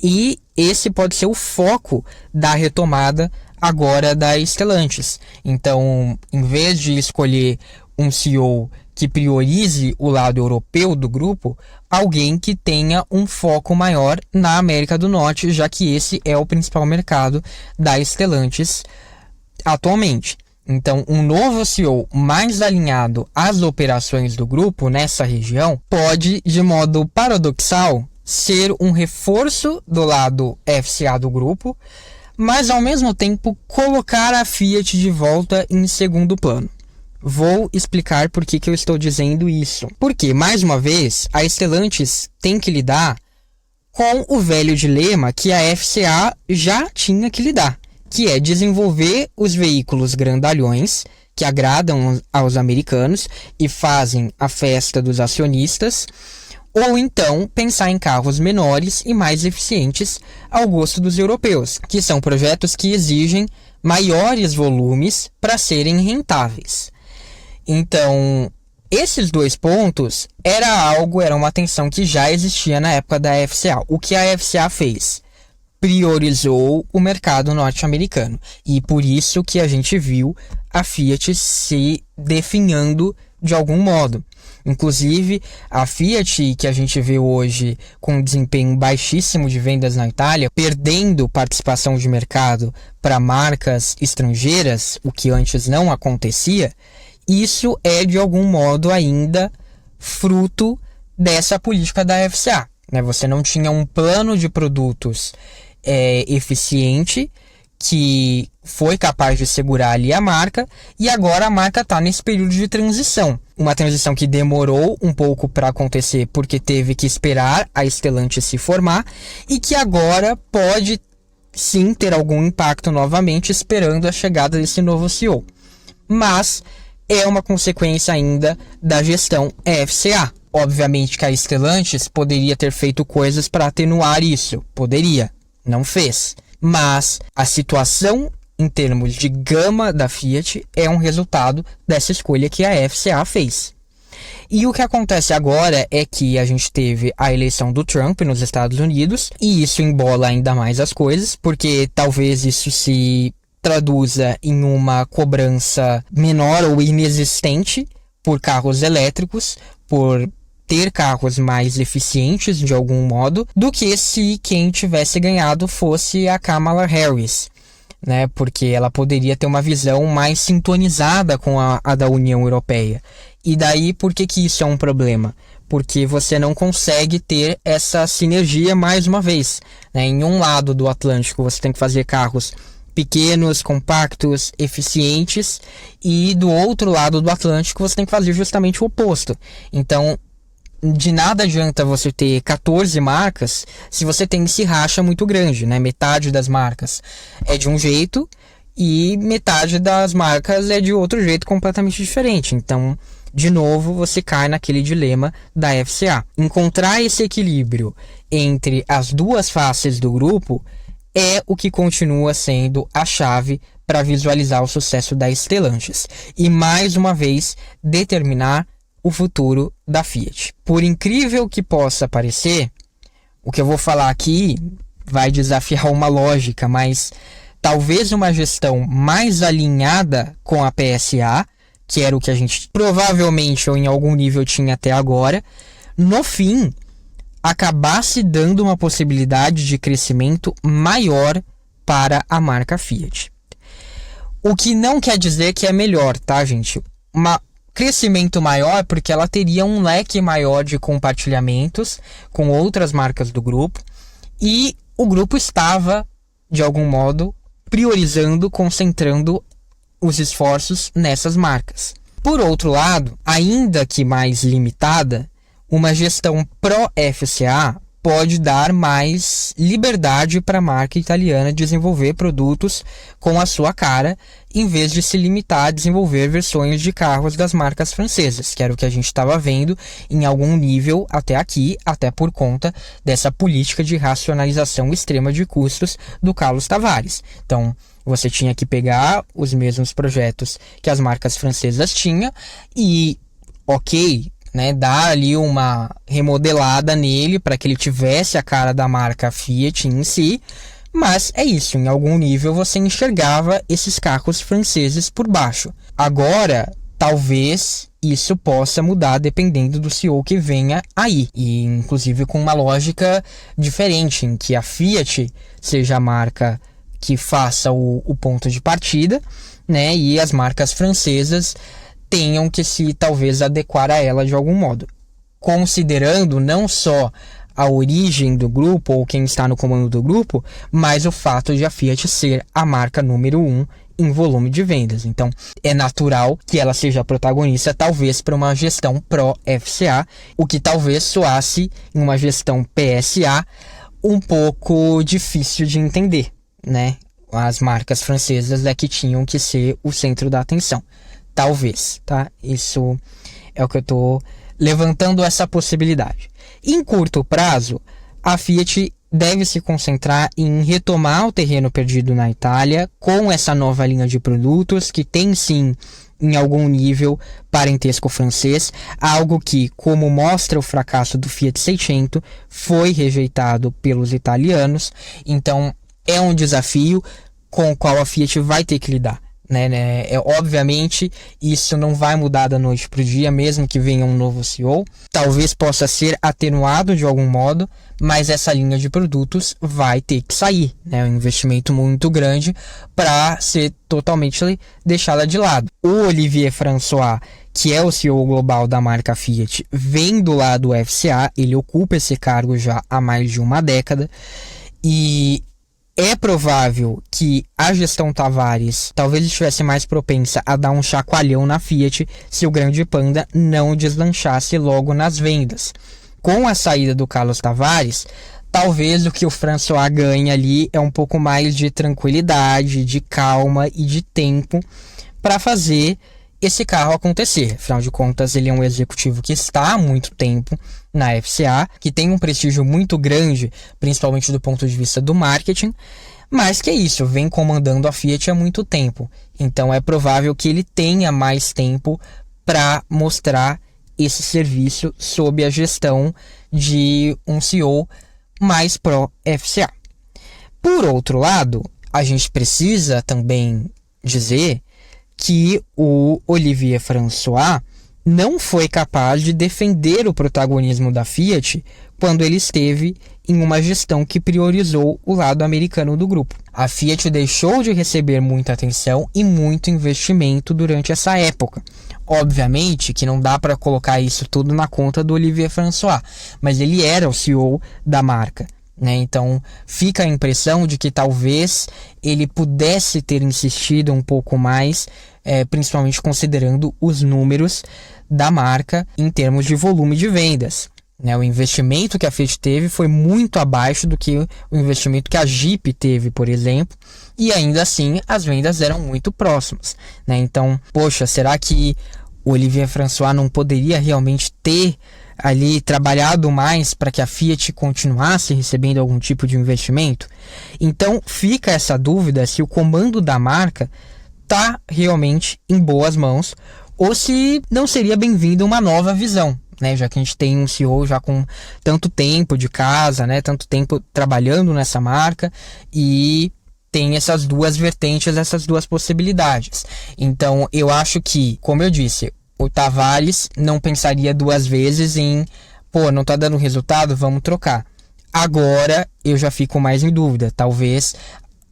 E esse pode ser o foco da retomada agora da Stellantis. Então, em vez de escolher um CEO que priorize o lado europeu do grupo, alguém que tenha um foco maior na América do Norte, já que esse é o principal mercado da Stellantis atualmente. Então, um novo CEO mais alinhado às operações do grupo nessa região pode, de modo paradoxal, ser um reforço do lado FCA do grupo, mas ao mesmo tempo colocar a Fiat de volta em segundo plano. Vou explicar por que eu estou dizendo isso. Porque, mais uma vez, a Stellantis tem que lidar com o velho dilema que a FCA já tinha que lidar, que é desenvolver os veículos grandalhões que agradam aos americanos e fazem a festa dos acionistas, ou então pensar em carros menores e mais eficientes ao gosto dos europeus, que são projetos que exigem maiores volumes para serem rentáveis. Então, esses dois pontos era uma tensão que já existia na época da FCA. O que a FCA fez? Priorizou o mercado norte-americano. E por isso que a gente viu a Fiat se definhando de algum modo. Inclusive, a Fiat, que a gente vê hoje com um desempenho baixíssimo de vendas na Itália, perdendo participação de mercado para marcas estrangeiras, o que antes não acontecia, isso é de algum modo ainda fruto dessa política da FCA, né? Você não tinha um plano de produtos eficiente que foi capaz de segurar ali a marca, e agora a marca está nesse período de transição. Uma transição que demorou um pouco para acontecer porque teve que esperar a Stellantis se formar e que agora pode sim ter algum impacto novamente esperando a chegada desse novo CEO. Mas é uma consequência ainda da gestão FCA. Obviamente que a Stellantis poderia ter feito coisas para atenuar isso. Poderia. Não fez. Mas a situação em termos de gama da Fiat é um resultado dessa escolha que a FCA fez. E o que acontece agora é que a gente teve a eleição do Trump nos Estados Unidos, e isso embola ainda mais as coisas, porque talvez isso se traduza em uma cobrança menor ou inexistente por carros elétricos, por ter carros mais eficientes de algum modo, do que se quem tivesse ganhado fosse a Kamala Harris, né? Porque ela poderia ter uma visão mais sintonizada com a da União Europeia. E daí, por que isso é um problema? Porque você não consegue ter essa sinergia mais uma vez, né? Em um lado do Atlântico você tem que fazer carros pequenos, compactos, eficientes, e do outro lado do Atlântico você tem que fazer justamente o oposto. Então, de nada adianta você ter 14 marcas se você tem esse racha muito grande, né? Metade das marcas é de um jeito e metade das marcas é de outro jeito completamente diferente. Então, de novo, você cai naquele dilema da FCA. Encontrar esse equilíbrio entre as duas faces do grupo é o que continua sendo a chave para visualizar o sucesso da Stellantis e, mais uma vez, determinar o futuro da Fiat. Por incrível que possa parecer, o que eu vou falar aqui vai desafiar uma lógica, mas talvez uma gestão mais alinhada com a PSA, que era o que a gente provavelmente ou em algum nível tinha até agora, no fim, acabasse dando uma possibilidade de crescimento maior para a marca Fiat. O que não quer dizer que é melhor, tá, gente? Crescimento maior porque ela teria um leque maior de compartilhamentos com outras marcas do grupo e o grupo estava, de algum modo, priorizando, concentrando os esforços nessas marcas. Por outro lado, ainda que mais limitada, uma gestão pró-FCA pode dar mais liberdade para a marca italiana desenvolver produtos com a sua cara, em vez de se limitar a desenvolver versões de carros das marcas francesas, que era o que a gente estava vendo em algum nível até aqui, até por conta dessa política de racionalização extrema de custos do Carlos Tavares. Então, você tinha que pegar os mesmos projetos que as marcas francesas tinham e, ok, né, dar ali uma remodelada nele para que ele tivesse a cara da marca Fiat em si, mas é isso, em algum nível você enxergava esses carros franceses por baixo. Agora, talvez isso possa mudar dependendo do CEO que venha aí, e inclusive com uma lógica diferente, em que a Fiat seja a marca que faça o ponto de partida, né, e as marcas francesas tenham que se talvez adequar a ela de algum modo, considerando não só a origem do grupo ou quem está no comando do grupo, mas o fato de a Fiat ser a marca número 1 em volume de vendas. Então é natural que ela seja a protagonista, talvez para uma gestão pró-FCA, o que talvez soasse em uma gestão PSA um pouco difícil de entender, né? As marcas francesas é que tinham que ser o centro da atenção. Talvez, tá? Isso é o que eu tô levantando, essa possibilidade. Em curto prazo, a Fiat deve se concentrar em retomar o terreno perdido na Itália com essa nova linha de produtos que tem sim, em algum nível, parentesco francês, algo que, como mostra o fracasso do Fiat 600, foi rejeitado pelos italianos. Então é um desafio com o qual a Fiat vai ter que lidar. Obviamente isso não vai mudar da noite para o dia, mesmo que venha um novo CEO. Talvez possa ser atenuado de algum modo, mas essa linha de produtos vai ter que sair, né? É um investimento muito grande para ser totalmente deixada de lado. O Olivier François, que é o CEO global da marca Fiat, vem do lado do FCA, ele ocupa esse cargo já há mais de uma década, e é provável que a gestão Tavares talvez estivesse mais propensa a dar um chacoalhão na Fiat se o grande panda não deslanchasse logo nas vendas. Com a saída do Carlos Tavares, talvez o que o François ganha ali é um pouco mais de tranquilidade, de calma e de tempo para fazer esse carro acontecer. Afinal de contas, ele é um executivo que está há muito tempo na FCA, que tem um prestígio muito grande, principalmente do ponto de vista do marketing, mas que é isso, vem comandando a Fiat há muito tempo. Então é provável que ele tenha mais tempo para mostrar esse serviço sob a gestão de um CEO mais pró-FCA. Por outro lado, a gente precisa também dizer que o Olivier François não foi capaz de defender o protagonismo da Fiat quando ele esteve em uma gestão que priorizou o lado americano do grupo. A Fiat deixou de receber muita atenção e muito investimento durante essa época. Obviamente que não dá para colocar isso tudo na conta do Olivier François, mas ele era o CEO da marca, né? Então fica a impressão de que talvez ele pudesse ter insistido um pouco mais, principalmente considerando os números da marca em termos de volume de vendas. O investimento que a Fiat teve foi muito abaixo do que o investimento que a Jeep teve, por exemplo, e ainda assim as vendas eram muito próximas, né? Então, poxa, será que o Olivier François não poderia realmente ter ali trabalhado mais para que a Fiat continuasse recebendo algum tipo de investimento? Então fica essa dúvida se o comando da marca está realmente em boas mãos ou se não seria bem-vindo uma nova visão, né? Já que a gente tem um CEO já com tanto tempo de casa, né? Tanto tempo trabalhando nessa marca e tem essas duas vertentes, essas duas possibilidades. Então eu acho que, como eu disse, o Tavares não pensaria duas vezes em, não tá dando resultado, vamos trocar. Agora eu já fico mais em dúvida, talvez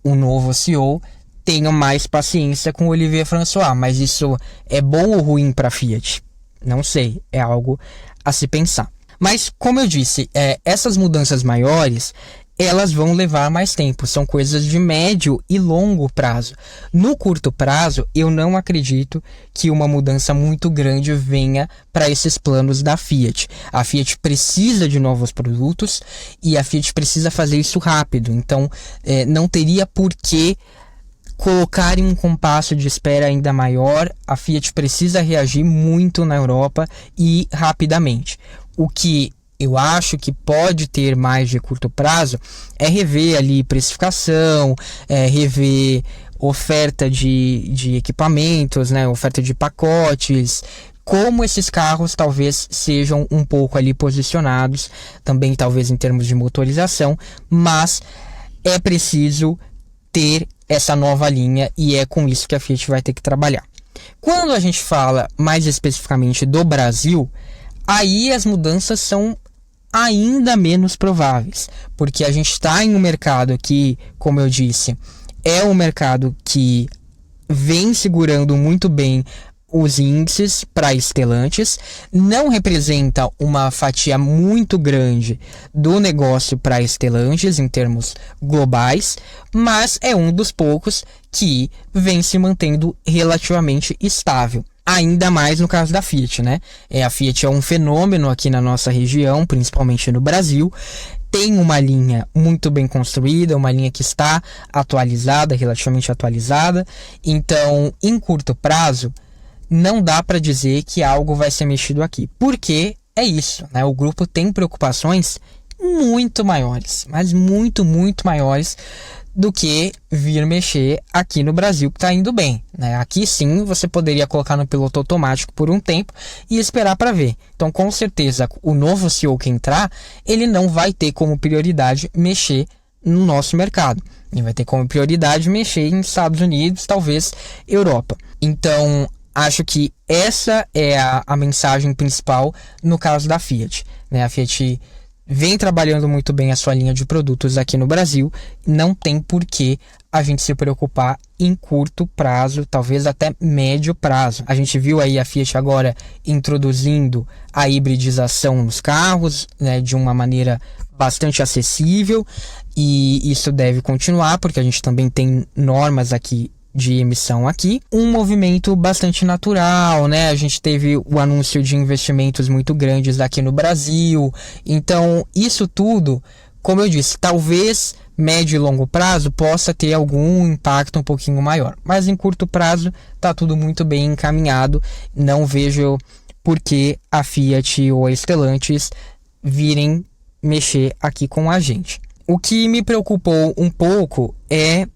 o novo CEO tenha mais paciência com o Olivier François, mas isso é bom ou ruim para a Fiat? Não sei, é algo a se pensar. Mas, como eu disse, essas mudanças maiores, elas vão levar mais tempo, são coisas de médio e longo prazo. No curto prazo, eu não acredito que uma mudança muito grande venha para esses planos da Fiat. A Fiat precisa de novos produtos e a Fiat precisa fazer isso rápido, então não teria por que colocar em um compasso de espera ainda maior. A Fiat precisa reagir muito na Europa e rapidamente. O que eu acho que pode ter mais de curto prazo é rever ali precificação, rever oferta de equipamentos, né, oferta de pacotes, como esses carros talvez sejam um pouco ali posicionados, também talvez em termos de motorização, mas é preciso ter essa nova linha e é com isso que a Fiat vai ter que trabalhar. Quando a gente fala mais especificamente do Brasil, aí as mudanças são ainda menos prováveis, porque a gente está em um mercado que, como eu disse, é um mercado que vem segurando muito bem os índices para Stellantis, não representa uma fatia muito grande do negócio para Stellantis em termos globais, mas é um dos poucos que vem se mantendo relativamente estável. Ainda mais no caso da Fiat, né? A Fiat é um fenômeno aqui na nossa região, principalmente no Brasil. Tem uma linha muito bem construída, uma linha que está atualizada, relativamente atualizada. Então, em curto prazo, não dá para dizer que algo vai ser mexido aqui, porque é isso, né? O grupo tem preocupações muito maiores, mas muito maiores do que vir mexer aqui no Brasil, que está indo bem, né? Aqui sim você poderia colocar no piloto automático por um tempo e esperar para ver. Então, com certeza, o novo CEO que entrar, ele não vai ter como prioridade mexer no nosso mercado. Ele vai ter como prioridade mexer em Estados Unidos, talvez Europa. Então, acho que essa é a mensagem principal no caso da Fiat, né? A Fiat vem trabalhando muito bem a sua linha de produtos aqui no Brasil, não tem por que a gente se preocupar em curto prazo, talvez até médio prazo. A gente viu aí a Fiat agora introduzindo a hibridização nos carros, né, de uma maneira bastante acessível, e isso deve continuar, porque a gente também tem normas aqui de emissão aqui, um movimento bastante natural, né? A gente teve o anúncio de investimentos muito grandes aqui no Brasil, então isso tudo como eu disse, talvez médio e longo prazo possa ter algum impacto um pouquinho maior, mas em curto prazo está tudo muito bem encaminhado. Não vejo por que a Fiat ou a Stellantis virem mexer aqui com a gente. O que me preocupou um pouco é,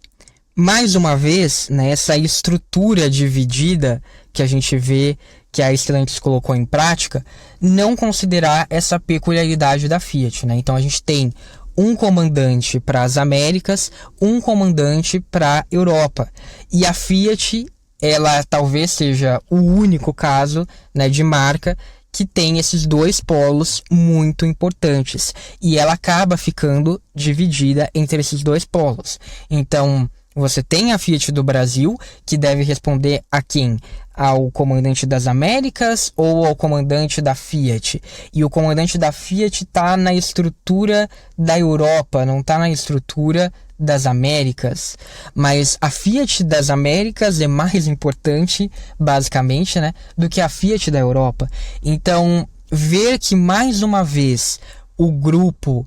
mais uma vez, né, essa estrutura dividida que a gente vê que a Stellantis colocou em prática, não considerar essa peculiaridade da Fiat, né? Então a gente tem um comandante para as Américas, um comandante para a Europa. E a Fiat, ela talvez seja o único caso, né, de marca que tem esses dois polos muito importantes. E ela acaba ficando dividida entre esses dois polos. Então, você tem a Fiat do Brasil, que deve responder a quem? Ao comandante das Américas ou ao comandante da Fiat? E o comandante da Fiat está na estrutura da Europa, não está na estrutura das Américas. Mas a Fiat das Américas é mais importante, basicamente, né, do que a Fiat da Europa. Então, ver que mais uma vez o grupo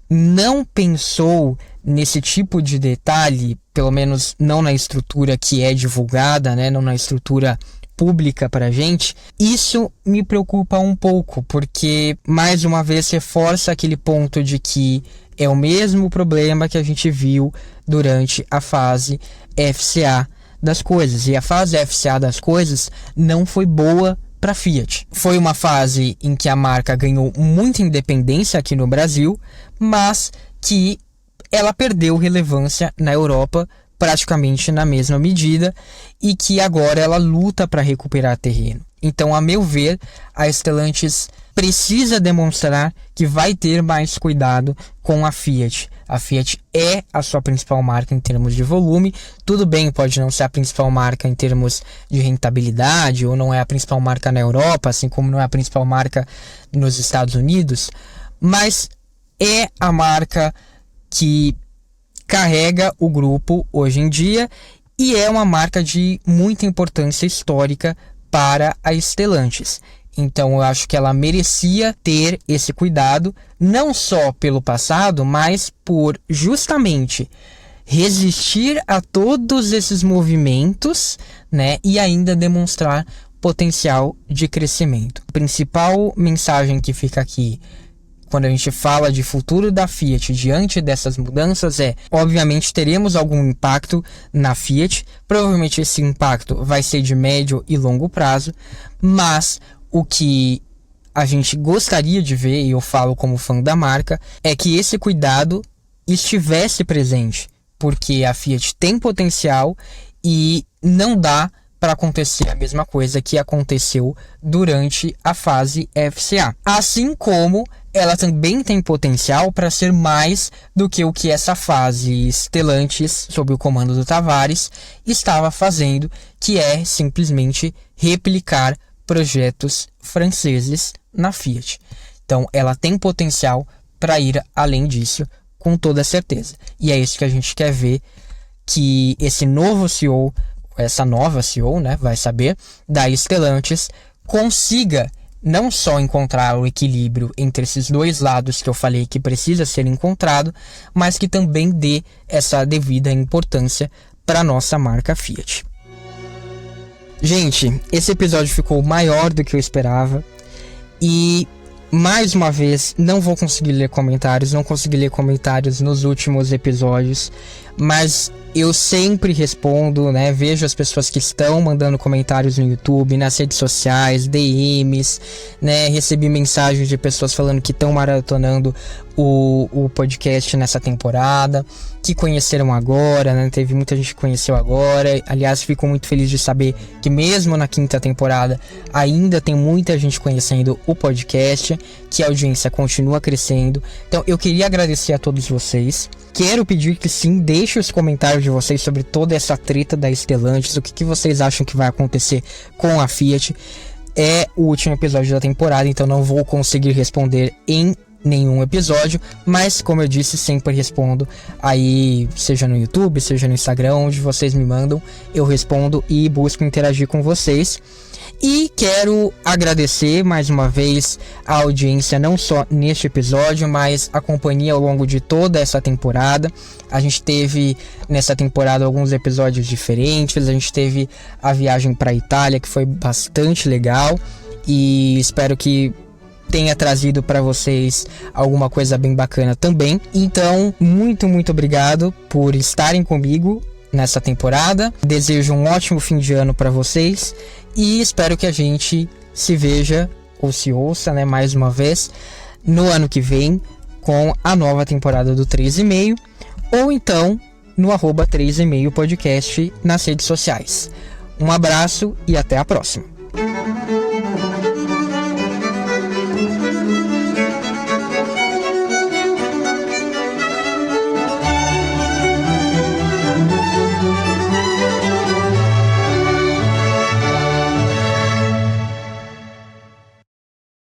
não pensou nesse tipo de detalhe, pelo menos não na estrutura que é divulgada, né, não na estrutura pública para a gente, isso me preocupa um pouco, porque mais uma vez reforça aquele ponto de que é o mesmo problema que a gente viu durante a fase FCA das coisas, e a fase FCA das coisas não foi boa para a Fiat. Foi uma fase em que a marca ganhou muita independência aqui no Brasil, mas que ela perdeu relevância na Europa praticamente na mesma medida, e que agora ela luta para recuperar terreno. Então, a meu ver, a Stellantis precisa demonstrar que vai ter mais cuidado com a Fiat. A Fiat é a sua principal marca em termos de volume. Tudo bem, pode não ser a principal marca em termos de rentabilidade, ou não é a principal marca na Europa, assim como não é a principal marca nos Estados Unidos, mas é a marca que carrega o grupo hoje em dia e é uma marca de muita importância histórica para a Stellantis. Então eu acho que ela merecia ter esse cuidado, não só pelo passado, mas por justamente resistir a todos esses movimentos, né, e ainda demonstrar potencial de crescimento. A principal mensagem que fica aqui quando a gente fala de futuro da Fiat diante dessas mudanças obviamente, teremos algum impacto na Fiat. Provavelmente esse impacto vai ser de médio e longo prazo, mas o que a gente gostaria de ver, e eu falo como fã da marca, é que esse cuidado estivesse presente, porque a Fiat tem potencial e não dá para acontecer a mesma coisa que aconteceu durante a fase FCA. Assim como ela também tem potencial para ser mais do que o que essa fase Stellantis, sob o comando do Tavares, estava fazendo, que é simplesmente replicar projetos franceses na Fiat. Então ela tem potencial para ir além disso, com toda certeza. E é isso que a gente quer ver, que esse novo CEO, essa nova CEO, né, vai saber, da Stellantis, consiga não só encontrar o equilíbrio entre esses dois lados que eu falei que precisa ser encontrado, mas que também dê essa devida importância para a nossa marca Fiat. Gente, esse episódio ficou maior do que eu esperava e, mais uma vez, não vou conseguir ler comentários, não consegui ler comentários nos últimos episódios, mas eu sempre respondo, né? Vejo as pessoas que estão mandando comentários no YouTube, nas redes sociais, DMs, né? Recebi mensagens de pessoas falando que estão maratonando o podcast nessa temporada, que conheceram agora, né? Teve muita gente que conheceu agora. Aliás, fico muito feliz de saber que mesmo na quinta temporada ainda tem muita gente conhecendo o podcast, que a audiência continua crescendo. Então eu queria agradecer a todos vocês. Quero pedir que sim, deixe os comentários de vocês sobre toda essa treta da Stellantis, o que vocês acham que vai acontecer com a Fiat. É o último episódio da temporada, então não vou conseguir responder em nenhum episódio, mas como eu disse, sempre respondo aí, seja no YouTube, seja no Instagram, onde vocês me mandam, eu respondo e busco interagir com vocês. E quero agradecer mais uma vez a audiência, não só neste episódio, mas a companhia ao longo de toda essa temporada. A gente teve nessa temporada alguns episódios diferentes, a gente teve a viagem para a Itália, que foi bastante legal, e espero que tenha trazido para vocês alguma coisa bem bacana também. Então, muito obrigado por estarem comigo nessa temporada. Desejo um ótimo fim de ano para vocês e espero que a gente se veja ou se ouça, né, mais uma vez no ano que vem com a nova temporada do 3,5 ou então no @3,5 podcast nas redes sociais. Um abraço e até a próxima.